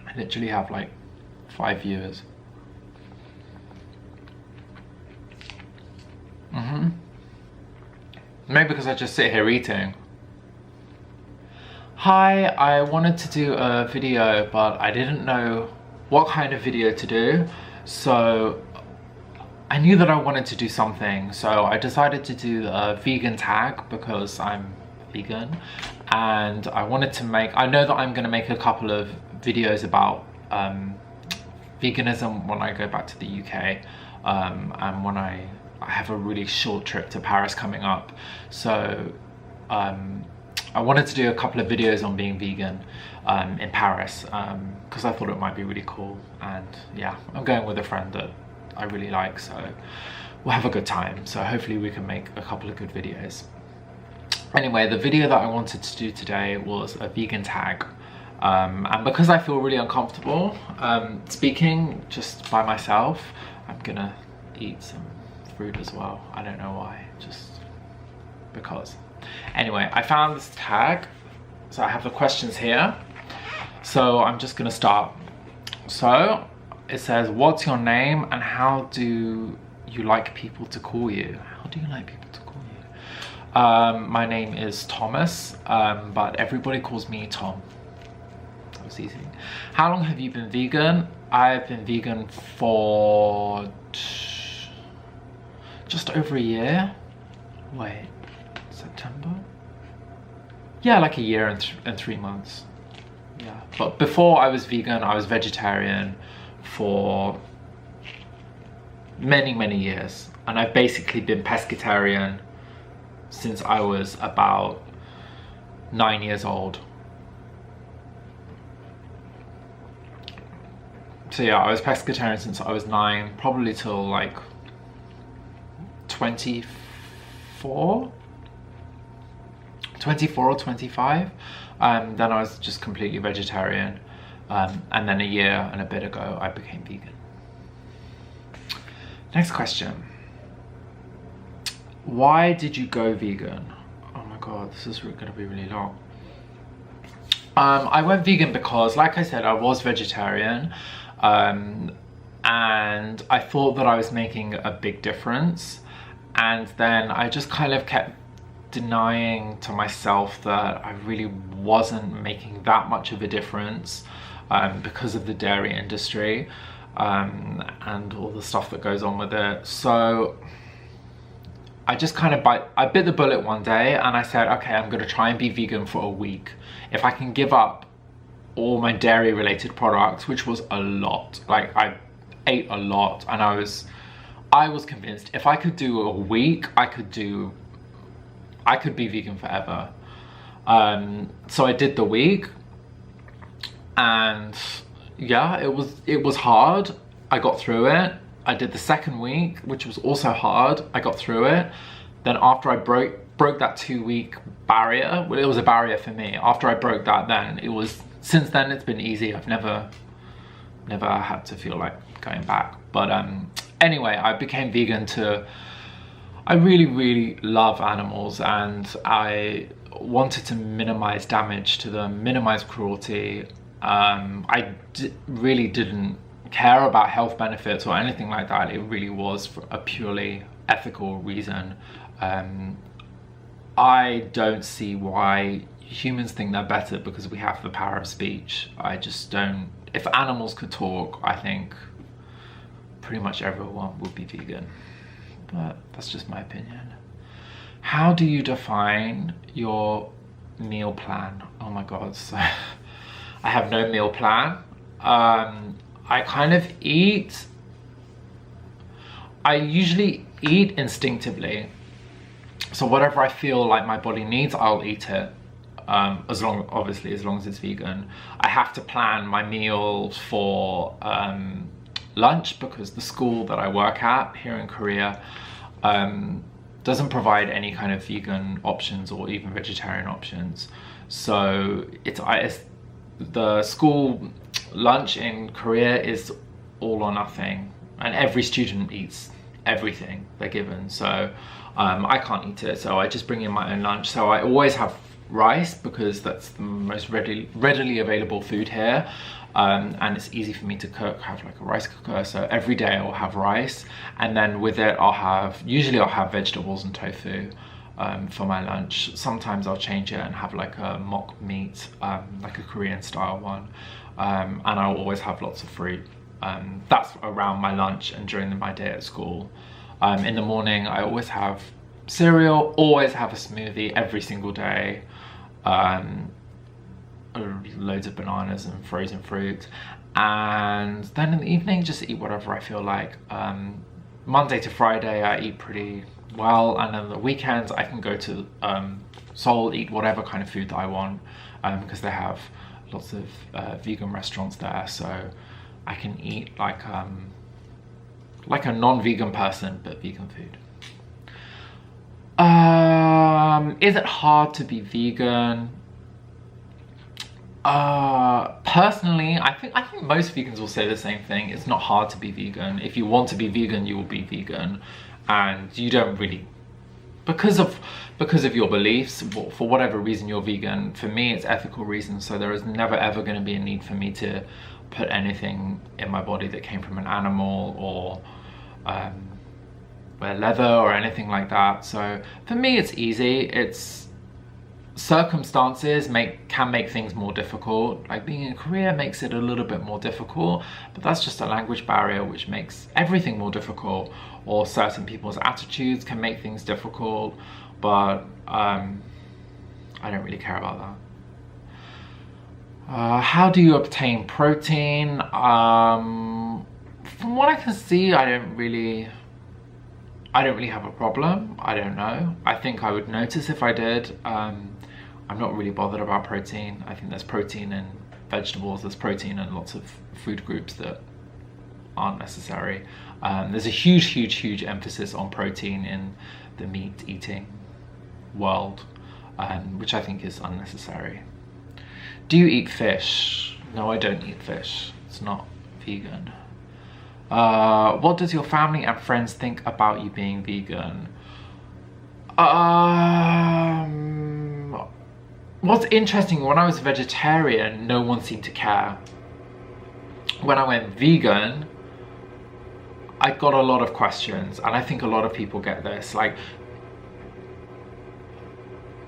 I literally have like 5 viewers. Maybe because I just sit here eating. Hi, I wanted to do a video, but I didn't know what kind of video to do. So I knew that I wanted to do something. So I decided to do a vegan tag because I'm vegan. And I wanted to I know that I'm gonna make a couple of videos about veganism when I go back to the UK. And when I have a really short trip to Paris coming up. So I wanted to do a couple of videos on being vegan in Paris because I thought it might be really cool. And yeah, I'm going with a friend that I really like, so we'll have a good time. So hopefully we can make a couple of good videos. Anyway, the video that I wanted to do today was a vegan tag. And because I feel really uncomfortable speaking just by myself, I'm gonna eat some fruit as well. I don't know why, just because. Anyway, I found this tag, so I have the questions here. So I'm just gonna start. So it says, what's your name and how do you like people to call you? How do you like people to call you? My name is Thomas, but everybody calls me Tom. That was easy. How long have you been vegan? I've been vegan for just over a year. Wait, September? Yeah, like a year and 3 months. Yeah, but before I was vegan, I was vegetarian for many years. And I've basically been pescatarian since I was about 9 years old. So yeah, I was pescatarian since I was 9, probably till like 24 or 25. Then I was just completely vegetarian. And then a year and a bit ago, I became vegan. Next question. Why did you go vegan? Oh my God, this is gonna be really long. I went vegan because, like I said, I was vegetarian. And I thought that I was making a big difference. And then I just kind of kept denying to myself that I really wasn't making that much of a difference because of the dairy industry and all the stuff that goes on with it. So I just kind of I bit the bullet one day and I said, okay, I'm going to try and be vegan for a week. If I can give up all my dairy related products, which was a lot, like I ate a lot, and I was convinced if I could do a week, I could be vegan forever. So I did the week, and yeah, it was hard. I got through it. I did the second week, which was also hard. I got through it. Then after I broke that 2-week barrier, well, it was a barrier for me. After I broke that, then it was, since then it's been easy. I've never had to feel like going back. But anyway, I became vegan I really love animals, and I wanted to minimize damage to them, minimize cruelty. I really didn't care about health benefits or anything like that. It really was for a purely ethical reason. I don't see why humans think they're better because we have the power of speech. I just don't. If animals could talk, I think pretty much everyone would be vegan. But that's just my opinion. How do you define your meal plan? Oh my God, so I have no meal plan. I kind of eat, I usually eat instinctively. So whatever I feel like my body needs, I'll eat it. Obviously, as long as it's vegan. I have to plan my meals for lunch because the school that I work at here in Korea doesn't provide any kind of vegan options or even vegetarian options. So it's the school lunch in Korea is all or nothing, and every student eats everything they're given. So I can't eat it, so I just bring in my own lunch. So I always have rice because that's the most readily available food here. And it's easy for me to cook. I have like a rice cooker, so every day I'll have rice, and then with it usually I'll have vegetables and tofu for my lunch. Sometimes I'll change it and have like a mock meat, like a Korean style one, and I'll always have lots of fruit. That's around my lunch and during my day at school. In the morning I always have cereal, always have a smoothie every single day. Loads of bananas and frozen fruit, and then in the evening just eat whatever I feel like. Monday to Friday I eat pretty well, and then the weekends I can go to Seoul, eat whatever kind of food that I want, because they have lots of vegan restaurants there, so I can eat like a non-vegan person but vegan food. Is it hard to be vegan? Personally, I think most vegans will say the same thing. It's not hard to be vegan. If you want to be vegan, you will be vegan, and you don't really, because of your beliefs, for whatever reason you're vegan. For me, it's ethical reasons, so there is never ever going to be a need for me to put anything in my body that came from an animal or wear leather or anything like that. So for me, it's easy. It's circumstances can make things more difficult. Like being in Korea makes it a little bit more difficult, but that's just a language barrier which makes everything more difficult, or certain people's attitudes can make things difficult, but I don't really care about that. How do you obtain protein? From what I can see, I don't really have a problem. I don't know. I think I would notice if I did. I'm not really bothered about protein. I think there's protein in vegetables, there's protein in lots of food groups that aren't necessary. There's a huge emphasis on protein in the meat eating world, which I think is unnecessary. Do you eat fish? No, I don't eat fish. It's not vegan. What does your family and friends think about you being vegan? What's interesting, when I was vegetarian, no one seemed to care. When I went vegan, I got a lot of questions, and I think a lot of people get this. Like,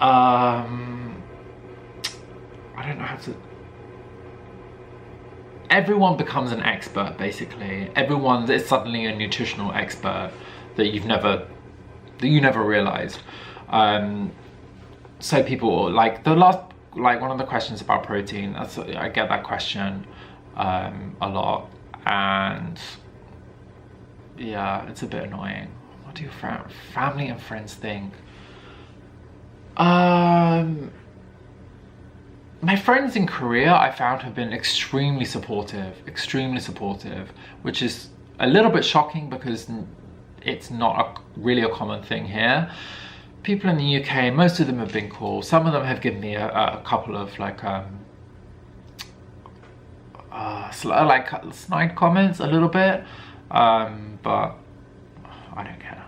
I don't know how to... Everyone becomes an expert, basically. Everyone is suddenly a nutritional expert that you never realized. So people, like one of the questions about protein, I get that question a lot, and yeah, it's a bit annoying. What do your family and friends think? My friends in Korea, I found, have been extremely supportive, which is a little bit shocking because it's not really a common thing here. People in the UK, most of them have been cool. Some of them have given me a couple of like snide comments a little bit, but I don't care.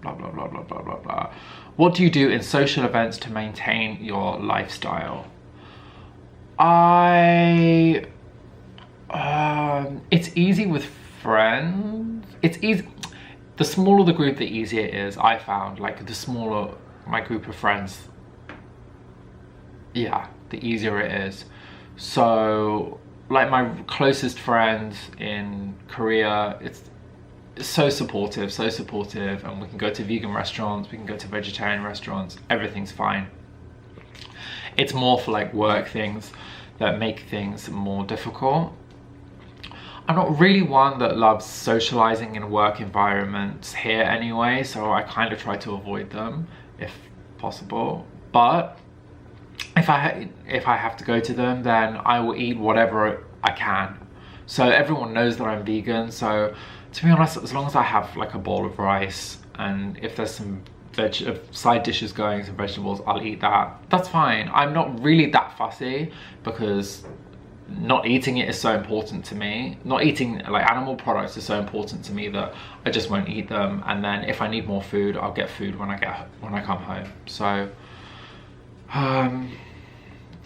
Blah blah blah blah blah blah blah. What do you do in social events to maintain your lifestyle? It's easy with friends. It's easy. The smaller the group, the easier it is. I found, like, the smaller my group of friends, yeah, the easier it is. So, like, my closest friends in Korea, it's so supportive, and we can go to vegan restaurants, we can go to vegetarian restaurants, everything's fine. It's more for like work things that make things more difficult. I'm not really one that loves socializing in work environments here anyway, so I kind of try to avoid them if possible. But if I have to go to them, then I will eat whatever I can. So everyone knows that I'm vegan, so to be honest, as long as I have like a bowl of rice, and if there's some side dishes going, some vegetables, I'll eat that. That's fine. I'm not really that fussy because not eating it is so important to me. Not eating like animal products is so important to me that I just won't eat them. And then if I need more food, I'll get food when I come home. So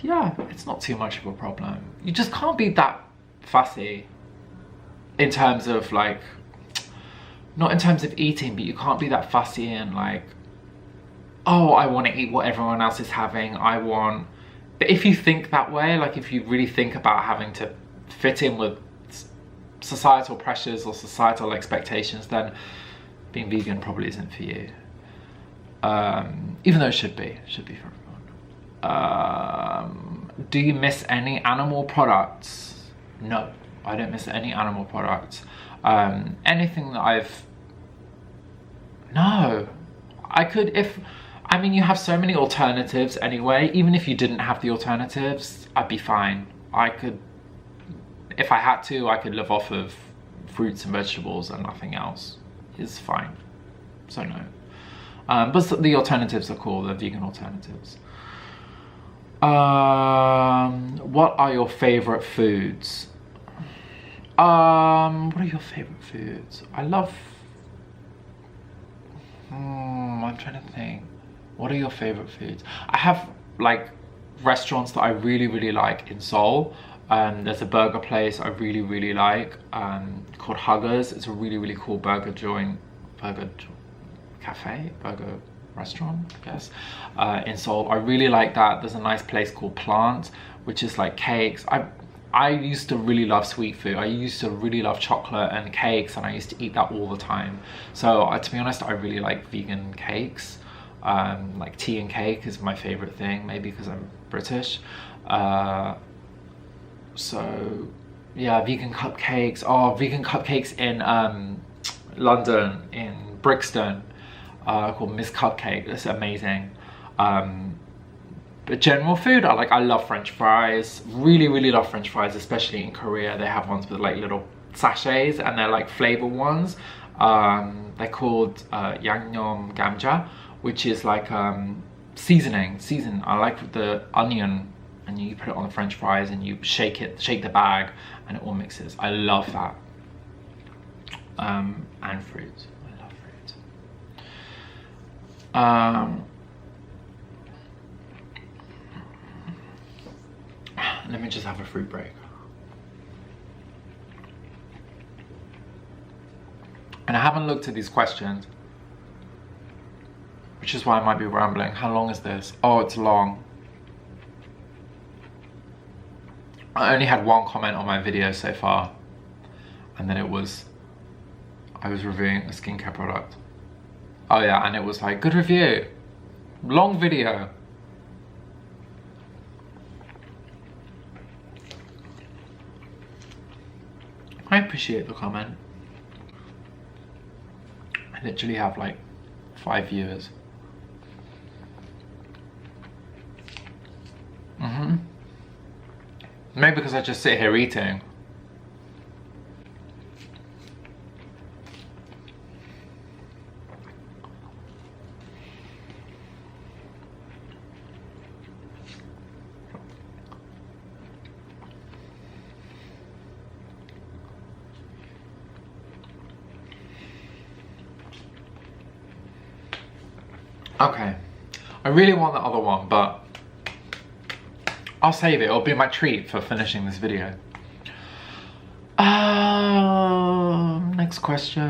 yeah, it's not too much of a problem. You just can't be that fussy in terms of like, not in terms of eating, but you can't be that fussy and like, oh, I want to eat what everyone else is having. But if you think that way, like if you really think about having to fit in with societal pressures or societal expectations, then being vegan probably isn't for you. Even though it should be for everyone. Do you miss any animal products? No, I don't miss any animal products. Anything that no, I could I mean, you have so many alternatives anyway. Even if you didn't have the alternatives, I'd be fine. If I had to, I could live off of fruits and vegetables and nothing else. It's fine. So no. But the alternatives are cool, the vegan alternatives. What are your favorite foods? What are your favorite foods? I love... I'm trying to think. What are your favorite foods? I have like restaurants that I really, really like in Seoul. There's a burger place I really, really like called Huggers. It's a really, really cool burger restaurant, I guess, in Seoul. I really like that. There's a nice place called Plant, which is like cakes. I used to really love sweet food. I used to really love chocolate and cakes, and I used to eat that all the time. So to be honest, I really like vegan cakes. Like tea and cake is my favorite thing, maybe because I'm British. So yeah, vegan cupcakes. Oh, vegan cupcakes in London, in Brixton, called Miss Cupcake. That's amazing. But general food, I love French fries. Really, really love French fries, especially in Korea. They have ones with like little sachets, and they're like flavored ones. They're called yangnyeom gamja, which is like season. I like the onion, and you put it on the French fries, and you shake the bag, and it all mixes. I love that. And fruit. I love fruit. Let me just have a fruit break. And I haven't looked at these questions, which is why I might be rambling. How long is this? Oh, it's long. I only had one comment on my video so far, and then I was reviewing a skincare product. Oh yeah, and it was like, good review, long video. I appreciate the comment. I literally have like 5 viewers. Maybe because I just sit here eating. Okay, I really want the other one, but I'll save it. It'll be my treat for finishing this video. Next question.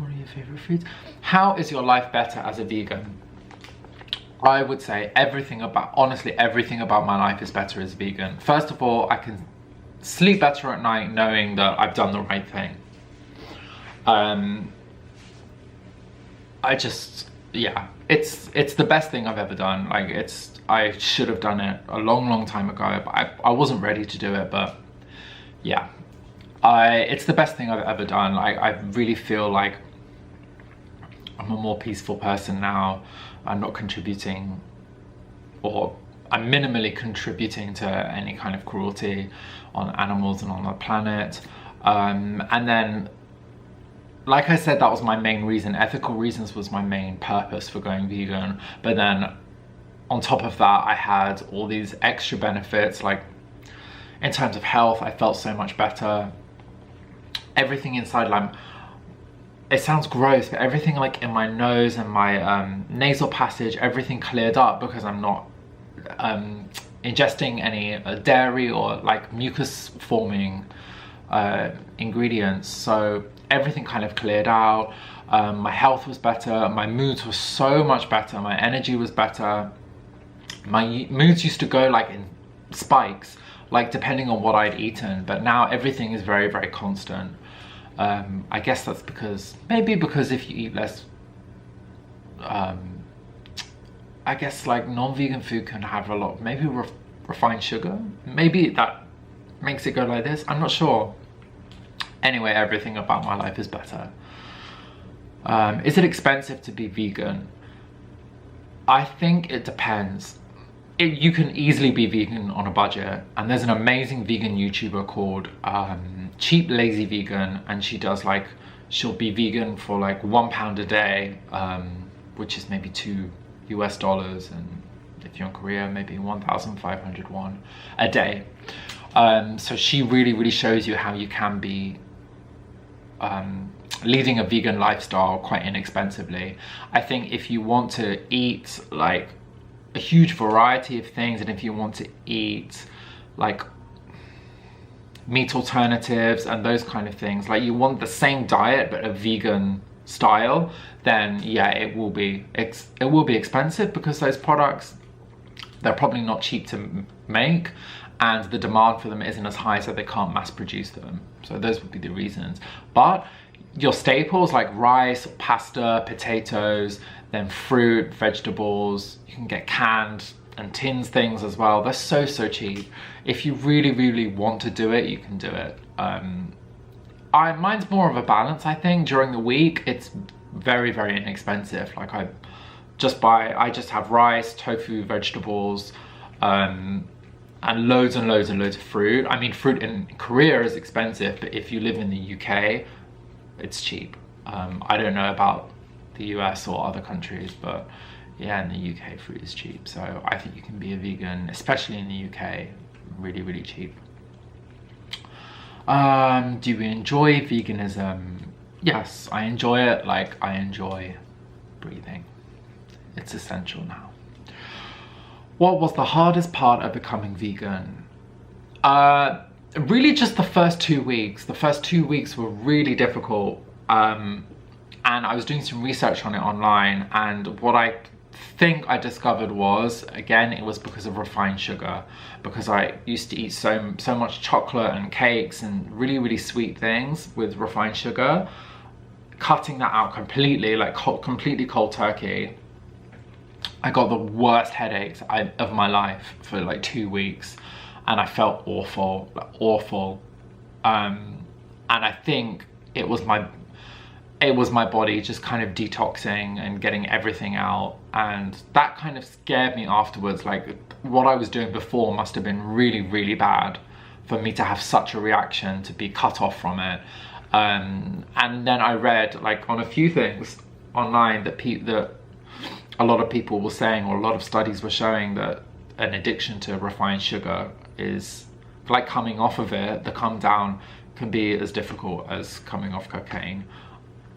What are your favorite foods? How is your life better as a vegan? I would say honestly, everything about my life is better as a vegan. First of all, I can sleep better at night knowing that I've done the right thing. Yeah, it's the best thing I've ever done. Like, I should have done it a long time ago, but I wasn't ready to do it. But yeah, it's the best thing I've ever done. I really feel like I'm a more peaceful person now. I'm not contributing, or I'm minimally contributing to any kind of cruelty on animals and on the planet. And then, like I said, that was my main reason. Ethical reasons was my main purpose for going vegan. But then on top of that, I had all these extra benefits. Like, in terms of health, I felt so much better. Everything inside, like, it sounds gross, but everything like in my nose and my nasal passage, everything cleared up because I'm not ingesting any dairy or like mucus forming ingredients. So everything kind of cleared out. My health was better, my moods were so much better, my energy was better. My moods used to go like in spikes, like depending on what I'd eaten, but now everything is very, very constant. I guess that's because, maybe because if you eat less, I guess like non-vegan food can have a lot, maybe refined sugar, maybe that makes it go like this, I'm not sure. Anyway, everything about my life is better. Is it expensive to be vegan? I think it depends. You can easily be vegan on a budget, and there's an amazing vegan YouTuber called Cheap Lazy Vegan, and she does like, she'll be vegan for like £1 a day, which is maybe $2 US, and if you're in Korea, maybe 1,500 won a day. So she really shows you how you can be leading a vegan lifestyle quite inexpensively. I think if you want to eat like a huge variety of things, and if you want to eat like meat alternatives and those kind of things, like you want the same diet but a vegan style, then yeah, it will be expensive, because those products, they're probably not cheap to make, and the demand for them isn't as high, so they can't mass produce them. So those would be the reasons. But your staples like rice, pasta, potatoes, then fruit, vegetables, you can get canned and tins things as well. They're so cheap. If you really want to do it, you can do it. Mine's more of a balance, I think. During the week, it's very inexpensive. Like I just have rice, tofu, vegetables, and loads of fruit. I mean, fruit in Korea is expensive, but if you live in the UK, it's cheap. I don't know about the US or other countries, but yeah, in the UK fruit is cheap. So I think you can be a vegan, especially in the UK, really cheap. Do you enjoy veganism? Yes, I enjoy it like I enjoy breathing. It's essential now. What was the hardest part of becoming vegan? Really just the first 2 weeks. The first 2 weeks were really difficult. And I was doing some research on it online, and what I think I discovered was, again, it was because of refined sugar, because I used to eat so much chocolate and cakes and really sweet things with refined sugar. Cutting that out completely, like completely cold turkey, I got the worst headaches of my life for like 2 weeks, and I felt awful, like awful. And I think it was my body just kind of detoxing and getting everything out, and that kind of scared me afterwards. Like what I was doing before must have been really bad for me to have such a reaction, to be cut off from it. And then I read like on a few things online that a lot of people were saying, or a lot of studies were showing, that an addiction to refined sugar is like coming off of it. The come down can be as difficult as coming off cocaine.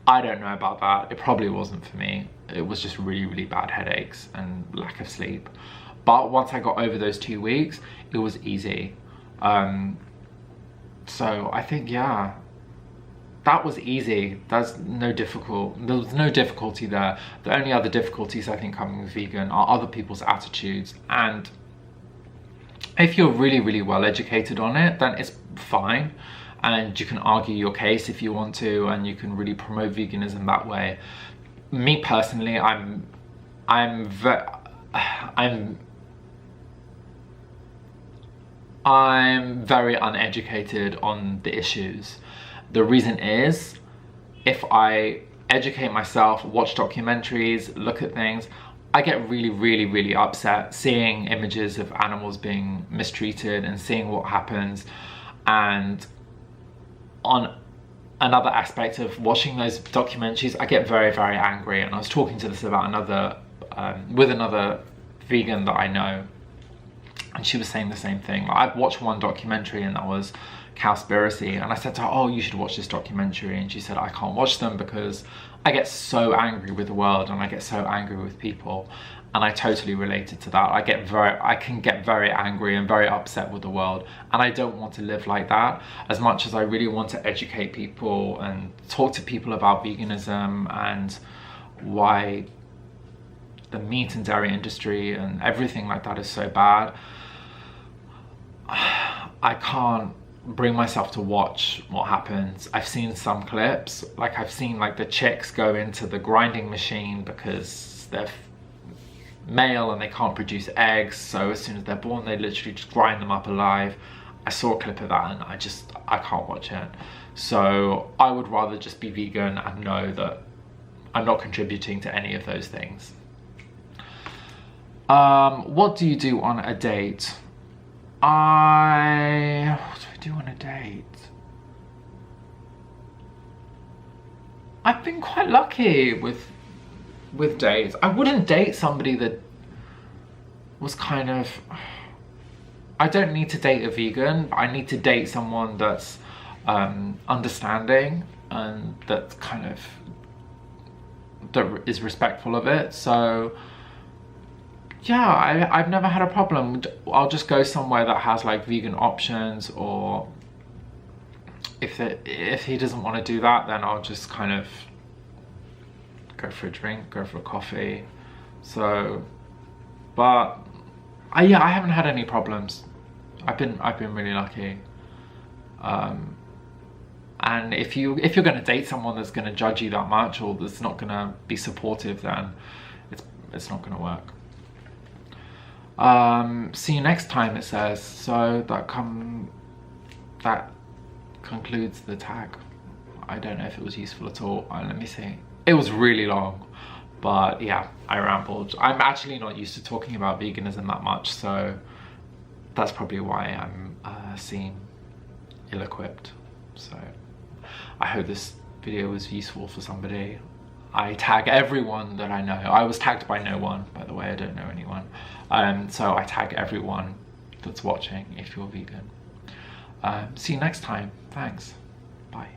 I don't know about that. It probably wasn't for me. It was just really bad headaches and lack of sleep. But once I got over those 2 weeks, it was easy. So I think, yeah, that was easy. There was no difficulty there. The only other difficulties I think coming vegan are other people's attitudes. And if you're really well educated on it, then it's fine. And you can argue your case if you want to, and you can really promote veganism that way. Me personally, I'm very uneducated on the issues. The reason is, if I educate myself, watch documentaries, look at things, I get really upset seeing images of animals being mistreated and seeing what happens. And on another aspect of watching those documentaries, I get very angry. And I was talking to this about with another vegan that I know, and she was saying the same thing. Like, I'd watched one documentary, and that was Cowspiracy, and I said to her, oh, you should watch this documentary, and she said, I can't watch them because I get so angry with the world and I get so angry with people. And I totally related to that. I can get very angry and very upset with the world, and I don't want to live like that. As much as I really want to educate people and talk to people about veganism and why the meat and dairy industry and everything like that is so bad, I can't bring myself to watch what happens. I've seen some clips, like I've seen like the chicks go into the grinding machine because they're male and they can't produce eggs, so as soon as they're born they literally just grind them up alive. I saw a clip of that and I can't watch it. So I would rather just be vegan and know that I'm not contributing to any of those things. What do you do on a date? What do I do on a date? I've been quite lucky with dates. I wouldn't date somebody that was kind of, I don't need to date a vegan. I need to date someone that's understanding and that's kind of, that is respectful of it. So yeah, I've never had a problem. I'll just go somewhere that has like vegan options, or if he doesn't want to do that, then I'll just kind of go for a drink, go for a coffee. So, but I haven't had any problems. I've been really lucky. And if you're going to date someone that's going to judge you that much, or that's not going to be supportive, then it's not going to work. See you next time, it says. So that concludes the tag. I don't know if it was useful at all. Let me see. It was really long, but yeah, I rambled. I'm actually not used to talking about veganism that much, so that's probably why I'm seem ill-equipped. So I hope this video was useful for somebody. I tag everyone that I know. I was tagged by no one, by the way. I don't know anyone. So I tag everyone that's watching if you're vegan. See you next time. Thanks. Bye.